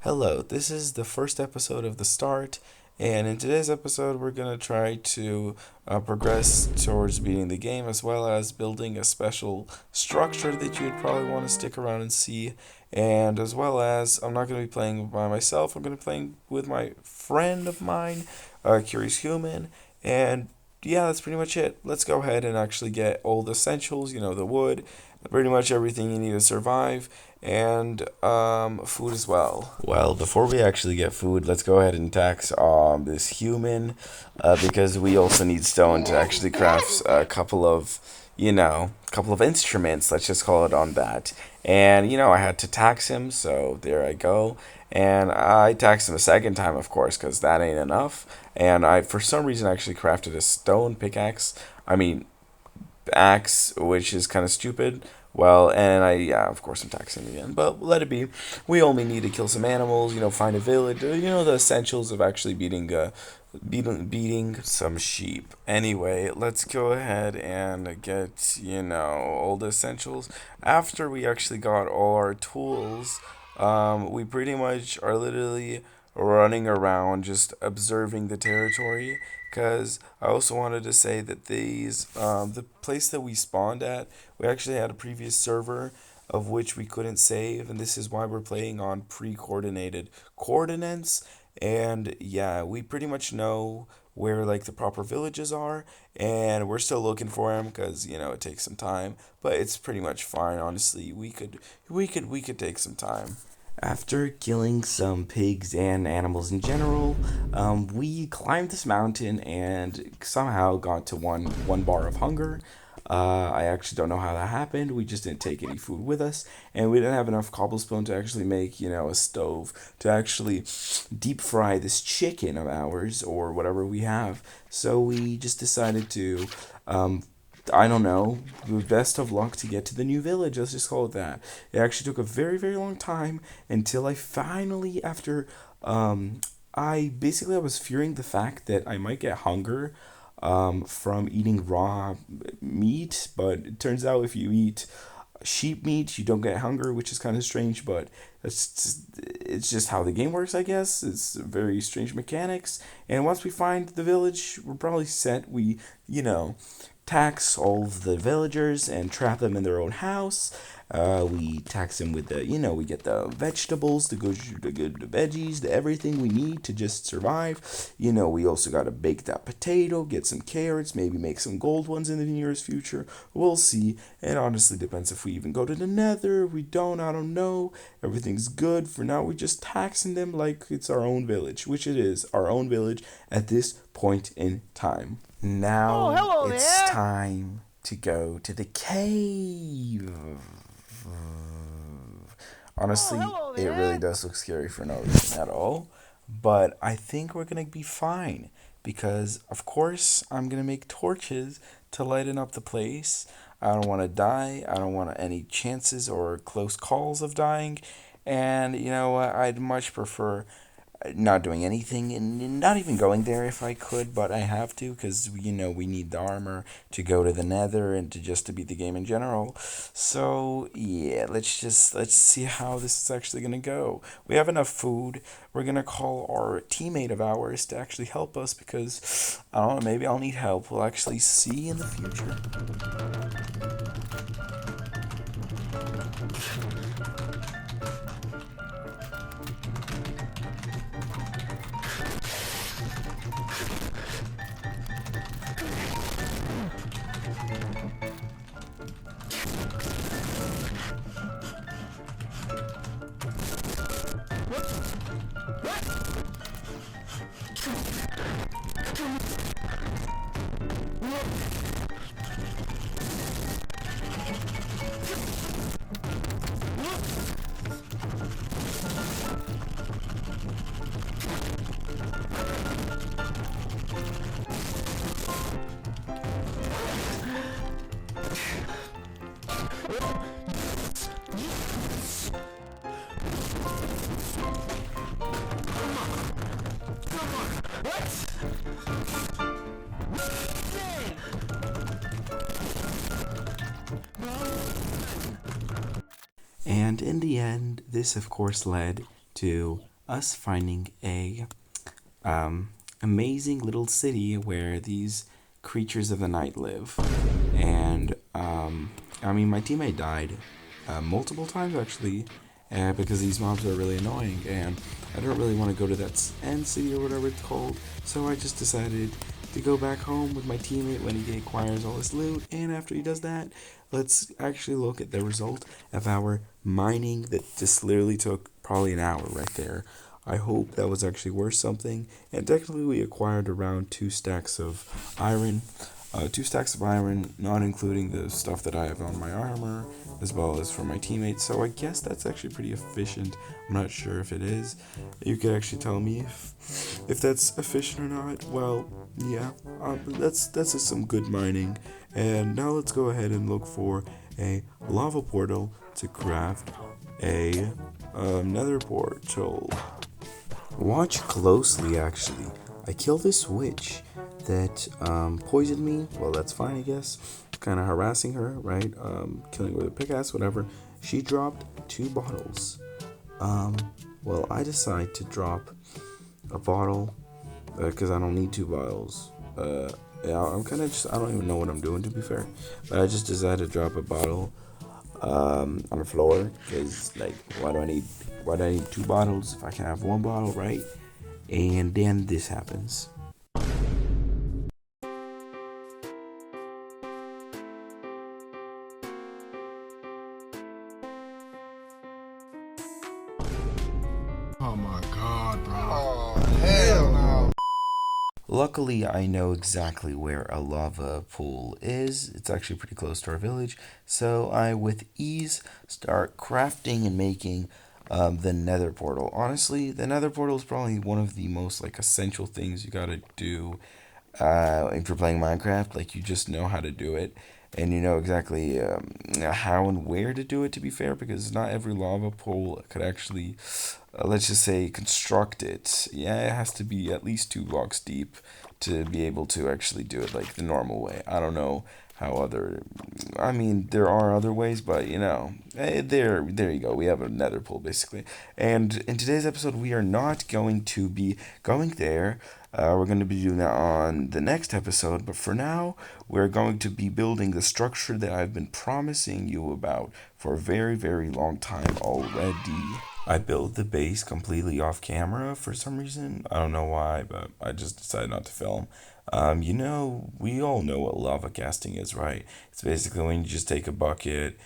Hello, this is the first episode of The Start, and in today's episode, we're going to try to progress towards beating the game as well as building a special structure that you'd probably want to stick around and see. And as well as, I'm not going to be playing by myself, I'm going to be playing with my friend of mine, Curious Human, and yeah, that's pretty much it. Let's go ahead and actually get all the essentials, the wood, pretty much everything you need to survive, and food as well. Well, before we actually get food, let's go ahead and tax this human, because we also need stone to actually craft a couple of instruments. Let's just call it on that. And I had to tax him, so there I go. And I taxed him a second time, of course, because that ain't enough. And I, for some reason, actually crafted a stone pickaxe. I mean, axe, which is kind of stupid. Well, and yeah, of course, I'm taxing again, but let it be. We only need to kill some animals, find a village, the essentials of actually beating some sheep. Anyway, let's go ahead and get, all the essentials. After we actually got all our tools, we pretty much are literally running around just observing the territory, because I also wanted to say that the place that we spawned at, we actually had a previous server of which we couldn't save, and this is why we're playing on pre-coordinated coordinates. And yeah, we pretty much know where like the proper villages are, and we're still looking for them because it takes some time, but it's pretty much fine. Honestly, we could take some time. After killing some pigs and animals in general, we climbed this mountain and somehow got to one bar of hunger. I actually don't know how that happened. We just didn't take any food with us, and we didn't have enough cobblestone to actually make, a stove to actually deep fry this chicken of ours or whatever we have. So we just decided to um, I don't know, best of luck to get to the new village. Let's just call it that. It actually took a very, very long time until I finally, after, I was fearing the fact that I might get hunger, from eating raw meat, but it turns out if you eat sheep meat, you don't get hunger, which is kind of strange, but it's just how the game works, I guess. It's very strange mechanics. And once we find the village, we're probably set. We, tax all of the villagers and trap them in their own house. We tax them with we get the vegetables, the good veggies, the everything we need to just survive. We also got to bake that potato, get some carrots, maybe make some gold ones in the nearest future. We'll see. It honestly depends if we even go to the nether. If we don't, I don't know. Everything's good. For now, we're just taxing them like it's our own village, which it is our own village at this point in time. Oh, Now hello it's there. time to go to the cave. Oh, Honestly, hello it really there. does look scary for no reason at all. But I think we're gonna be fine because, of course, I'm gonna make torches to lighten up the place. I don't want to die. I don't want any chances or close calls of dying. And you know what? I'd much prefer not doing anything and not even going there if I could, but I have to because we need the armor to go to the Nether and to beat the game in general. So yeah, let's see how this is actually gonna go. We have enough food. We're gonna call our teammate of ours to actually help us because I don't know, maybe I'll need help. We'll actually see in the future. And in the end, this of course led to us finding a amazing little city where these creatures of the night live. And I mean, my teammate died multiple times actually, because these mobs are really annoying, and I don't really want to go to that end city or whatever it's called. So I just decided to go back home with my teammate when he acquires all his loot. And after he does that, let's actually look at the result of our mining that just literally took probably an hour right there. I hope that was actually worth something. And technically, we acquired around 2 stacks of iron. 2 stacks of iron, not including the stuff that I have on my armor, as well as for my teammates. So I guess that's actually pretty efficient. I'm not sure if it is. You could actually tell me if that's efficient or not. Well, yeah, that's just some good mining. And now let's go ahead and look for a lava portal to craft a nether portal. Watch closely, actually. I killed this witch that poisoned me. Well, that's fine, I guess. Kind of harassing her, right? Killing her with a pickaxe, whatever. She dropped 2 bottles. Well, I decide to drop a bottle because I don't need 2 bottles. Yeah, I'm kind of just, I don't even know what I'm doing, to be fair. But I just decided to drop a bottle on the floor because, like, why do I need 2 bottles if I can have 1 bottle, right? And then this happens. Oh my god, bro. Oh, hell no. Luckily, I know exactly where a lava pool is. It's actually pretty close to our village. So I, with ease, start crafting and making the nether portal. Honestly, the nether portal is probably one of the most like essential things you gotta do if you're playing Minecraft. Like, you just know how to do it, and you know exactly how and where to do it, to be fair, because not every lava pool could actually, let's just say, construct it. Yeah, it has to be at least 2 blocks deep to be able to actually do it like the normal way. I don't know how other, I mean, there are other ways, but you know, there you go. We have a nether pool basically. And in today's episode, we are not going to be going there. We're going to be doing that on the next episode, but for now, we're going to be building the structure that I've been promising you about for a very, very long time already. I built the base completely off camera for some reason. I don't know why, but I just decided not to film. You know, we all know what lava casting is, right? It's basically when you just take a bucket,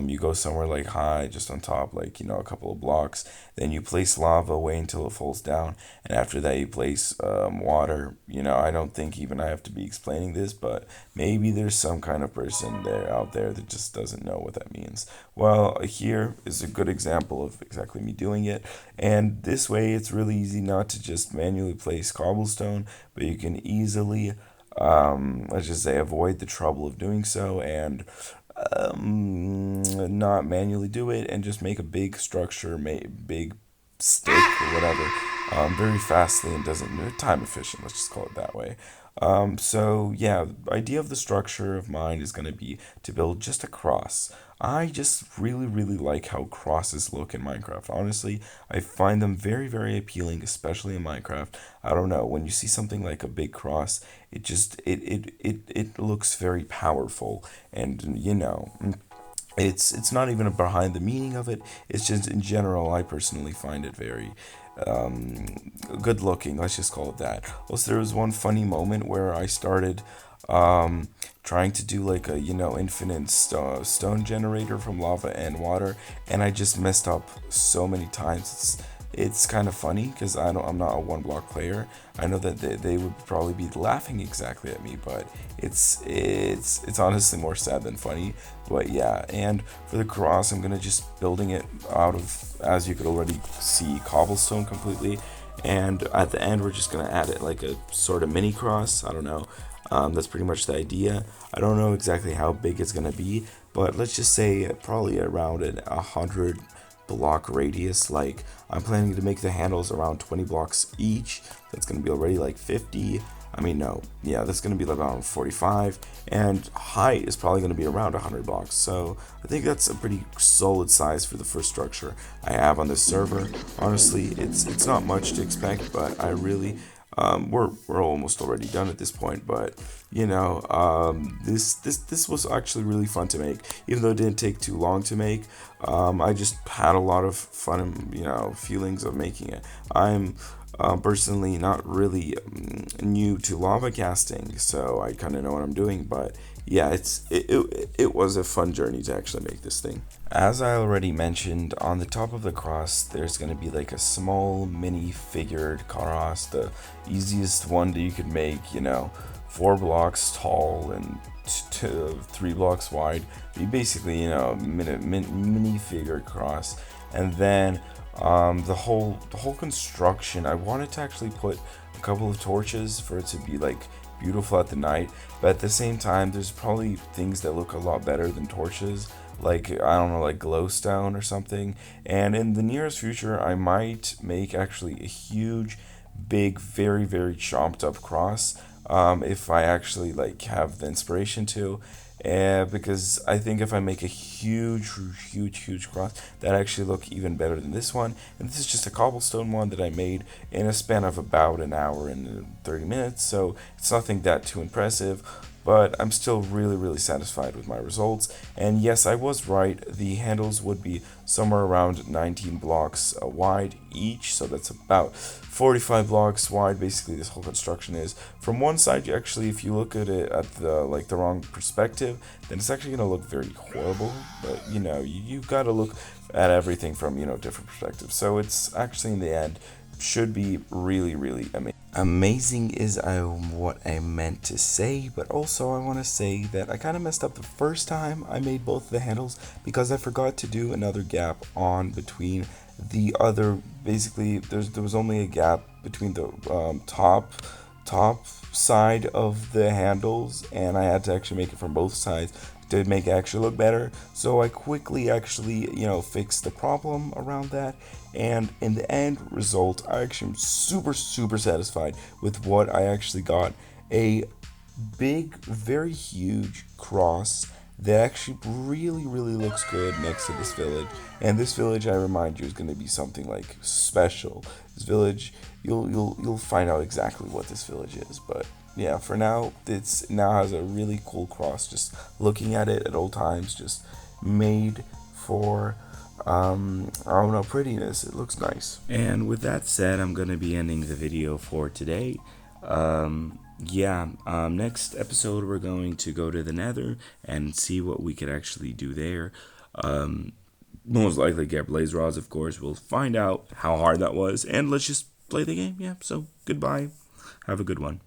you go somewhere like high, just on top, like, you know, a couple of blocks. Then you place lava away until it falls down. And after that, you place water. You know, I don't think even I have to be explaining this, but maybe there's some kind of person there out there that just doesn't know what that means. Well, here is a good example of exactly me doing it. And this way, it's really easy not to just manually place cobblestone, but you can easily, let's just say, avoid the trouble of doing so and not manually do it and just make a big structure, big stick or whatever, very fastly and doesn't time efficient. Let's just call it that way. So yeah, the idea of the structure of mine is going to be to build just a cross. I just really, really like how crosses look in Minecraft. Honestly, I find them very, very appealing, especially in Minecraft. I don't know, when you see something like a big cross, it looks very powerful, and you know, it's not even behind the meaning of it. It's just in general, I personally find it very good looking. Let's just call it that. Also, there was one funny moment where I started trying to do like a, you know, infinite stone generator from lava and water, and I just messed up so many times. It's kind of funny because I'm not a 1 block player. I know that they would probably be laughing exactly at me, but it's honestly more sad than funny. But yeah, and for the cross, I'm gonna just building it out of, as you could already see, cobblestone completely. And at the end, we're just gonna add it like a sort of mini cross. I don't know. That's pretty much the idea. I don't know exactly how big it's gonna be, but let's just say probably around 100 block radius. Like, I'm planning to make the handles around 20 blocks each. That's gonna be already like 50. I mean, no, yeah, that's going to be about 45, and height is probably going to be around 100 blocks. So I think that's a pretty solid size for the first structure I have on this server. Honestly, it's not much to expect, but I really we're almost already done at this point, but you know, this was actually really fun to make, even though it didn't take too long to make. I just had a lot of fun and feelings of making it. I'm personally not really new to lava casting, so I kind of know what I'm doing. But yeah, it was a fun journey to actually make this thing. As I already mentioned, on the top of the cross, there's going to be like a small mini figured cross, the easiest one that you could make, 4 blocks tall and 3 blocks wide. You basically, mini figured cross, and then the whole construction. I wanted to actually put a couple of torches for it to be like beautiful at the night, but at the same time, there's probably things that look a lot better than torches, like I don't know, like glowstone or something. And in the nearest future, I might make actually a huge, big, very very chomped up cross, if I actually like have the inspiration to. Because I think if I make a huge, huge, huge cross, that actually look even better than this one. And this is just a cobblestone one that I made in a span of about an hour and 30 minutes, so it's nothing that too impressive. But I'm still really, really satisfied with my results. And yes, I was right. The handles would be somewhere around 19 blocks wide each, so that's about 45 blocks wide. Basically, this whole construction is. From one side, you actually, if you look at it at the wrong perspective, then it's actually gonna look very horrible. But you've got to look at everything from different perspectives. So it's actually in the end should be really, really amazing. Amazing is what I meant to say, but also I want to say that I kind of messed up the first time I made both the handles because I forgot to do another gap on between the other. Basically, there was only a gap between the top side of the handles, and I had to actually make it from both sides to make it actually look better. So I quickly actually fixed the problem around that, and in the end result, I actually am super super satisfied with what I actually got. A big, very huge cross that actually really really looks good next to this village. And this village, I remind you, is going to be something like special. This village, you'll find out exactly what this village is. But yeah, for now, it's now has a really cool cross. Just looking at it at all times, just made for I don't know, prettiness. It looks nice. And with that said, I'm gonna be ending the video for today. Next episode we're going to go to the Nether and see what we could actually do there. Most likely get blaze rods, of course. We'll find out how hard that was, and let's just play the game. Yeah. So goodbye. Have a good one.